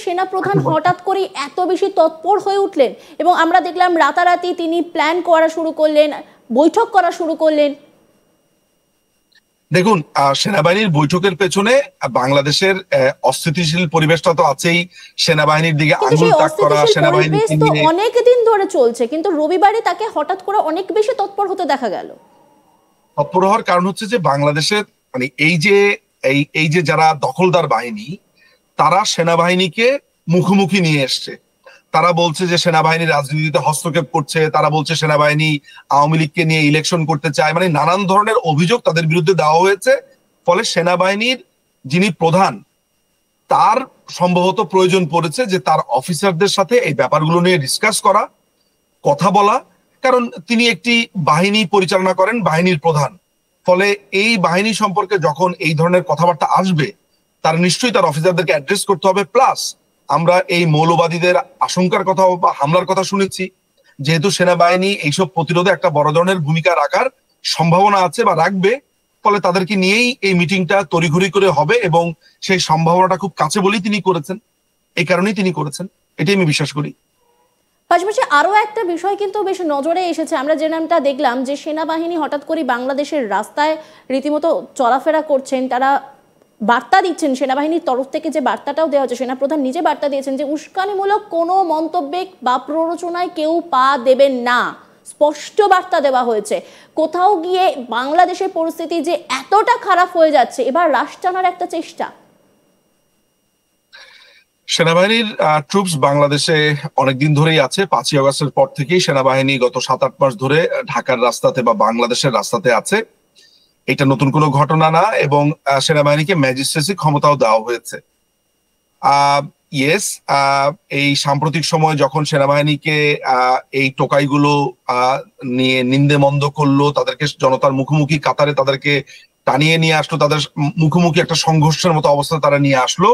সেনাপ্রধান হঠাৎ করে এত বেশি তৎপর হয়ে উঠলেন এবং আমরা দেখলাম রাতারাতি তিনি প্ল্যান করা শুরু করলেন, বৈঠক করা শুরু করলেন? দেখুন, সেনাবাহিনীর বৈঠকের পেছনে বাংলাদেশের অস্থিতিশীল পরিবেশটা তো আছেই। সেনাবাহিনীর দিকে আঙুল তাক করা, সেনাবাহিনীকে নিয়ে অনেক দিন ধরে চলছে, কিন্তু রবিবারে তাকে হঠাৎ করে অনেক বেশি তৎপর হতে দেখা গেল। তৎপর হওয়ার কারণ হচ্ছে যে বাংলাদেশের মানে এই যে যারা দখলদার বাহিনী, তারা সেনাবাহিনীকে মুখোমুখি নিয়ে এসছে। তারা বলছে যে সেনাবাহিনী রাজনীতিতে হস্তক্ষেপ করছে, তারা বলছে সেনাবাহিনী আওয়ামী লীগকে নিয়ে ইলেকশন করতে চায়, মানে নানান ধরনের অভিযোগ তাদের বিরুদ্ধে দেওয়া হয়েছে। ফলে সেনাবাহিনীর যিনি প্রধান, তার সম্ভবত প্রয়োজন পড়েছে যে তার অফিসারদের সাথে এই ব্যাপারগুলো নিয়ে ডিসকাস করা, কথা বলা। কারণ তিনি একটি বাহিনী পরিচালনা করেন, বাহিনীর প্রধান। ফলে এই বাহিনী সম্পর্কে যখন এই ধরনের কথাবার্তা আসবে, তার নিশ্চয়ই তার অফিসারদেরকে অ্যাড্রেস করতে হবে। প্লাস আমরা এই মৌলবাদীদের আশঙ্কার কথা বা হামলার কথা শুনেছি, যেহেতু সেনাবাহিনী এইসব প্রতিরোধে একটা বড় ধরনের ভূমিকা রাখার সম্ভাবনা আছে বা রাখবে, ফলে তাদেরকে নিয়েই এই মিটিংটা তড়িঘড়ি করে হবে এবং সেই সম্ভাবনাটা খুব কাছে বলেই তিনি করেছেন। এই কারণেই তিনি করেছেন, এটাই আমি বিশ্বাস করি। পাশাপাশি আরো একটা বিষয় কিন্তু বেশ নজরে এসেছে, আমরা যে নামটা দেখলাম যে সেনাবাহিনী হঠাৎ করে বাংলাদেশের রাস্তায় রীতিমতো চলাফেরা করছেন, তারা বার্তা দিচ্ছেন, সেনাবাহিনীর তরফ থেকে যে বার্তাটাও দেওয়া হচ্ছে, সেনাপ্রধান নিজে বার্তা দিয়েছেন যে উস্কানিমূলক কোনো মন্তব্যে বা প্ররোচনায় কেউ পা দেবেন না, স্পষ্ট বার্তা দেওয়া হয়েছে। কোথাও গিয়ে বাংলাদেশের পরিস্থিতি যে এতটা খারাপ হয়ে যাচ্ছে, এবার রাশ টানার একটা চেষ্টা। সেনাবাহিনীর ট্রুপস বাংলাদেশে অনেকদিন ধরেই আছে। 5ই আগস্টের পর থেকেই সেনাবাহিনী গত 7-8 মাস ধরে ঢাকার রাস্তাতে বা বাংলাদেশের রাস্তাতে আছে। এটা নতুন কোনো ঘটনা না, এবং সেনাবাহিনীকে ম্যাজিস্ট্রেসি ক্ষমতাও দেওয়া হয়েছে। ইয়েস, এই সাম্প্রতিক সময় যখন সেনাবাহিনীকে এই টোকাইগুলো নিয়ে নিন্দে মন্দ করলো, তাদেরকে জনতার মুখোমুখি কাতারে তাদেরকে টানিয়ে নিয়ে আসলো, তাদের মুখোমুখি একটা সংঘর্ষের মতো অবস্থা তারা নিয়ে আসলো,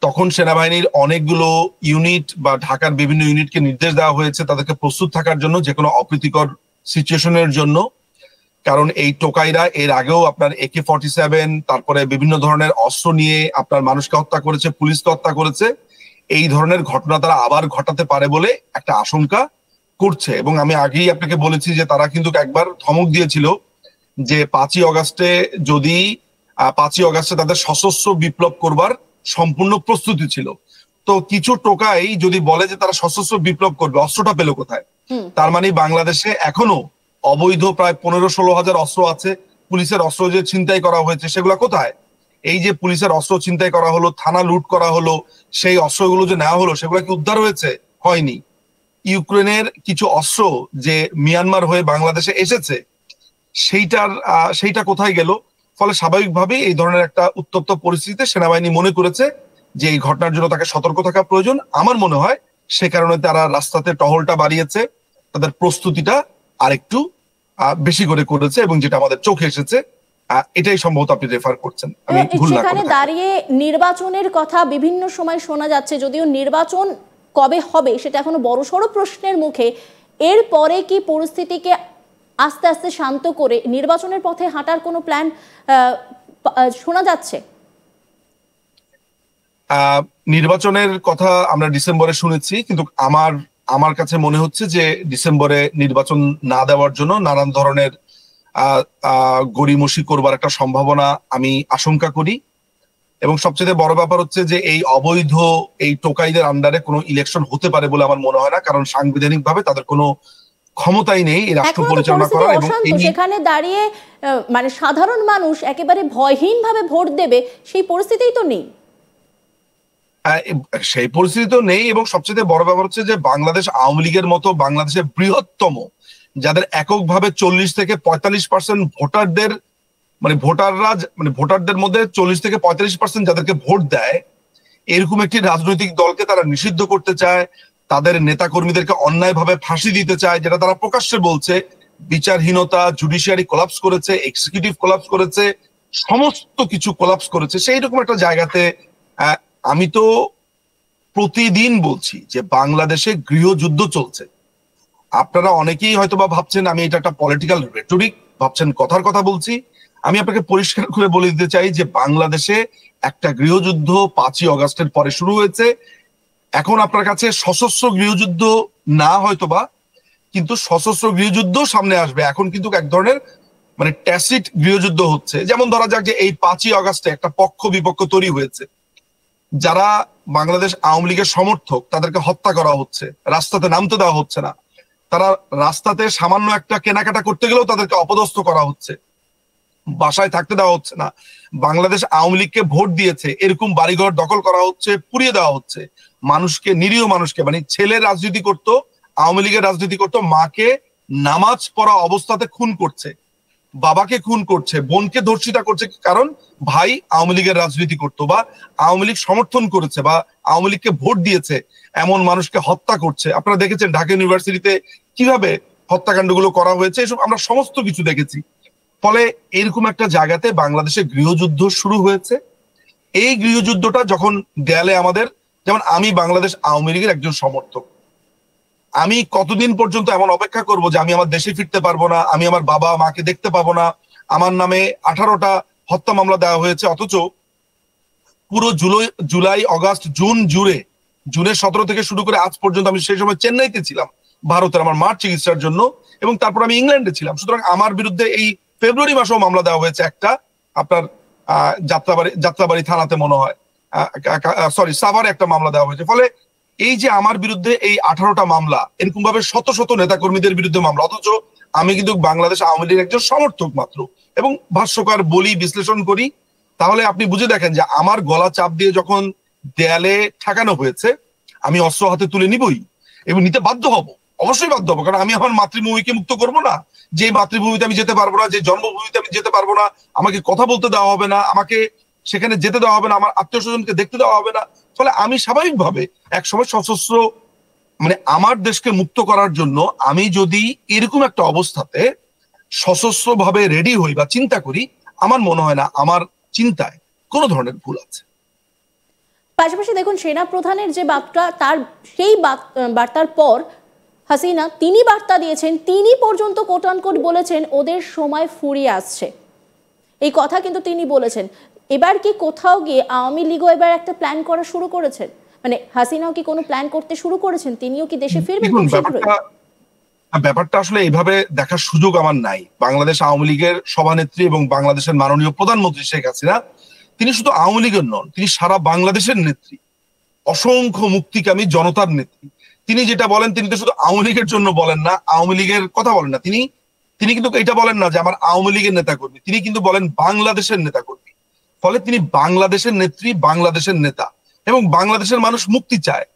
তখন সেনাবাহিনীর অনেকগুলো ইউনিট বা ঢাকার বিভিন্ন ইউনিটকে নির্দেশ দেওয়া হয়েছে তাদেরকে প্রস্তুত থাকার জন্য যে কোনো অপ্রীতিকর সিচুয়েশনের জন্য। কারণ এই টোকাইরা এর আগেও আপনার AK-47 তারপরে বিভিন্ন ধরনের অস্ত্র নিয়ে আপনার মানুষকে হত্যা করেছে, পুলিশকে হত্যা করেছে। এই ধরনের ঘটনা তারা আবার ঘটাতে পারে বলে একটা আশঙ্কা করছে। এবং আমি আগেই আপনাকে বলেছি যে তারা কিন্তু একবার ধমক দিয়েছিল যে 5ই আগস্টে তাদের সশস্ত্র বিপ্লব করবার সম্পূর্ণ প্রস্তুতি ছিল। তো কিছু টোকাই যদি বলে যে তারা সশস্ত্র বিপ্লব করবে, অস্ত্রটা পেল কোথায়? তার মানে বাংলাদেশে এখনো অবৈধ প্রায় 15-16 হাজার অস্ত্র আছে। পুলিশের অস্ত্র যে ছিনতাই করা হয়েছে সেগুলো কোথায়? এই যে পুলিশের অস্ত্র ছিনতাই করা হলো, থানা লুট করা হলো, সেই অস্ত্রগুলো যে নেওয়া হলো সেগুলো কি উদ্ধার হয়েছে? হয়নি। ইউক্রেনের কিছু অস্ত্র যে মিয়ানমার হয়ে বাংলাদেশে এসেছে, সেইটা কোথায় গেল? ফলে স্বাভাবিকভাবেই এই ধরনের একটা উত্তপ্ত পরিস্থিতিতে সেনাবাহিনী মনে করেছে যে এই ঘটনার জন্য তাকে সতর্ক থাকা প্রয়োজন। আমার মনে হয় সে কারণে তারা রাস্তাতে টহলটা বাড়িয়েছে, তাদের প্রস্তুতিটা আরেকটু বেশি করে করেছে, এবং যেটা আমাদের চোখে এসেছে এটাই সম্ভবত আপনি রেফার করছেন। আমি ভুল না সেখানে দাঁড়িয়ে নির্বাচনের কথা বিভিন্ন সময় শোনা যাচ্ছে, যদিও নির্বাচন কবে হবে সেটা এখনো বড়সড় প্রশ্নের মুখে। এরপরে কি পরিস্থিতিকে আস্তে আস্তে শান্ত করে নির্বাচনের পথে হাঁটার কোনো প্ল্যান শোনা যাচ্ছে? নির্বাচনের কথা আমরা ডিসেম্বরে শুনেছি, কিন্তু আমার কাছে মনে হচ্ছে যে ডিসেম্বরে নির্বাচন না দেওয়ার জন্য নানান ধরনের গড়িমসি করবার একটা সম্ভাবনা আমি আশঙ্কা করি। এবং সবচেয়ে বড় ব্যাপার হচ্ছে যে এই অবৈধ এই টোকাইদের আন্ডারে কোনো ইলেকশন হতে পারে বলে আমার মনে হয় না, কারণ সাংবিধানিক ভাবে তাদের কোনো ক্ষমতাই নেই এই রাষ্ট্র পরিচালনা করার। এবং সেখানে দাঁড়িয়ে মানে সাধারণ মানুষ একেবারে ভয়হীন ভাবে ভোট দেবে সেই পরিস্থিতিই তো নেই। সেই পরিস্থিতি তো নেই, এবং সবচেয়ে বড় ব্যাপার হচ্ছে যে বাংলাদেশ আওয়ামী লীগের মতো বাংলাদেশের বৃহত্তম, যাদের এককভাবে 40-45% ভোটারদের ভোটারদের মধ্যে 40-45% যাদেরকে ভোট দেয়, এরকম একটি রাজনৈতিক দলকে তারা নিষিদ্ধ করতে চায়, তাদের নেতা কর্মীদেরকে অন্যায়ভাবে ফাঁসি দিতে চায়, যেটা তারা প্রকাশ্যে বলছে। বিচারহীনতা, জুডিশিয়ারি কোলাপস করেছে, এক্সিকিউটিভ কোলাপস করেছে, সমস্ত কিছু কোলাপস করেছে। সেই রকম একটা জায়গাতে আমি তো প্রতিদিন বলছি যে বাংলাদেশে গৃহযুদ্ধ চলছে। আপনারা অনেকেই হয়তো বা ভাবছেন আমি এটা একটা পলিটিক্যাল রেটরিক ভাবছেন, কথার কথা বলছি। আমি আপনাকে পরিষ্কার করে বলে দিতে চাই যে বাংলাদেশে একটা গৃহযুদ্ধ 5ই অগাস্টের পরে শুরু হয়েছে। এখন আপনার কাছে সশস্ত্র গৃহযুদ্ধ না হয়তোবা, কিন্তু সশস্ত্র গৃহযুদ্ধ সামনে আসবে। এখন কিন্তু এক ধরনের মানে ট্যাসিট গৃহযুদ্ধ হচ্ছে। যেমন ধরা যাক যে এই 5ই অগাস্টে একটা পক্ষ বিপক্ষ তৈরি হয়েছে, যারা বাংলাদেশ আওয়ামী লীগের সমর্থক তাদেরকে হত্যা করা হচ্ছে, রাস্তাতে নামতে দেওয়া হচ্ছে না, তারা রাস্তাতে সামান্য একটা কেনাকাটা করতে গেলেও তাদেরকে অপদস্থ করা হচ্ছে, বাসায় থাকতে দেওয়া হচ্ছে না। বাংলাদেশ আওয়ামী লীগকে ভোট দিয়েছে এরকম বাড়িঘর দখল করা হচ্ছে, পুড়িয়ে দেওয়া হচ্ছে। মানুষকে, নিরীহ মানুষকে, মানে ছেলে রাজনীতি করতো, আওয়ামী লীগের রাজনীতি করতো, মাকে নামাজ পড়া অবস্থাতে খুন করছে, বাবাকে খুন করছে, বোনকে ধর্ষিতা করছে, কারণ ভাই আওয়ামী লীগের রাজনীতি করতো বা আওয়ামী লীগ সমর্থন করেছে বা আওয়ামী লীগকে ভোট দিয়েছে, এমন মানুষকে হত্যা করছে। আপনারা দেখেছেন ঢাকা ইউনিভার্সিটিতে কিভাবে হত্যাকাণ্ডগুলো করা হয়েছে, এসব আমরা সমস্ত কিছু দেখেছি। ফলে এরকম একটা জায়গাতে বাংলাদেশে গৃহযুদ্ধ শুরু হয়েছে। এই গৃহযুদ্ধটা যখন দেয়ালে আমাদের, যেমন আমি বাংলাদেশ আওয়ামী লীগের একজন সমর্থক, আমি কতদিন পর্যন্ত এমন অপেক্ষা করব যে আমি আমার দেশে ফিরতে পারবো না, আমি আমার বাবা মাকে দেখতে পাবো না, আমার নামে 18টা হত্যা মামলা দেওয়া হয়েছে, অথচ পুরো জুলাই অগাস্ট জুন জুড়ে, জুনের 17 থেকে শুরু করে আজ পর্যন্ত, আমি সেই সময় চেন্নাইতে ছিলাম ভারতের আমার মার চিকিৎসার জন্য, এবং তারপর আমি ইংল্যান্ডে ছিলাম। সুতরাং আমার বিরুদ্ধে এই ফেব্রুয়ারি মাসেও মামলা দেওয়া হয়েছে একটা, আপনার যাত্রাবাড়ি থানাতে মনে হয়, সরি সাভারে একটা মামলা দেওয়া হয়েছে। ফলে এই যে আমার বিরুদ্ধে এই 18টা মামলা, এরকম ভাবে শত শত নেতাকর্মীদের বিরুদ্ধে মামলা, অথচ আমি কিন্তু বাংলাদেশ আওয়ামী লীগের একজন সমর্থক মাত্র এবং ভাষ্যকার, বলি, বিশ্লেষণ করি। তাহলে আপনি বুঝে দেখেন যে আমার গলা চাপ দিয়ে যখন দেয়ালে ঠেকানো হয়েছে, আমি অস্ত্র হাতে তুলে নিবই এবং নিতে বাধ্য হব, অবশ্যই বাধ্য হবো। কারণ আমি আমার মাতৃভূমিকে মুক্ত করব না, যে মাতৃভূমিতে আমি যেতে পারবো না, যে জন্মভূমিতে আমি যেতে পারবো না, আমাকে কথা বলতে দেওয়া হবে না, আমাকে সেখানে যেতে দেওয়া হবে না, আমার আত্মীয় স্বজনকে দেখতে দেওয়া হবে না। ফলে আমি স্বাভাবিকভাবে একসময় সশস্ত্র, মানে আমার দেশকে মুক্ত করার জন্য আমি যদি এরকম একটা অবস্থাতে সশস্ত্র ভাবে রেডি হই বা চিন্তা করি, আমার মনে হয় না আমার চিন্তায় কোনো ধরনের ভুল আছে। পাশাপাশি দেখুন, সেনা প্রধানের যে বার্তা, তার সেই বার্তার পর হাসিনা তিনি বার্তা দিয়েছেন, তিনি পর্যন্ত কোট আনকোট বলেছেন ওদের সময় ফুরিয়ে আসছে, এই কথা কিন্তু তিনি বলেছেন। এবার কি কোথাও গিয়ে আওয়ামী লীগও এবার একটা প্ল্যান করা শুরু করেছেন? মানে হাসিনাও কি কোনো প্ল্যান করতে শুরু করেছেন, তিনিও কি দেশে ফিরবেন খুব শীঘ্রই? ব্যাপারটা আসলে এইভাবে দেখার সুযোগ আমার নাই। বাংলাদেশ আওয়ামী লীগের সভানেত্রী এবং বাংলাদেশের মাননীয় প্রধানমন্ত্রী শেখ হাসিনা, তিনি শুধু আওয়ামী লীগের নন, তিনি সারা বাংলাদেশের নেত্রী, অসংখ্য মুক্তিকামী জনতার নেত্রী। তিনি যেটা বলেন, তিনি তো শুধু আওয়ামী লীগের জন্য বলেন না, আওয়ামী লীগের কথা বলেন না, তিনি কিন্তু এটা বলেন না যে আমার আওয়ামী লীগের নেতা কর্মী, তিনি কিন্তু বলেন বাংলাদেশের নেতা কর্মী। ফলে তিনি বাংলাদেশের নেত্রী, বাংলাদেশের নেতা, এবং বাংলাদেশের মানুষ মুক্তি চায়।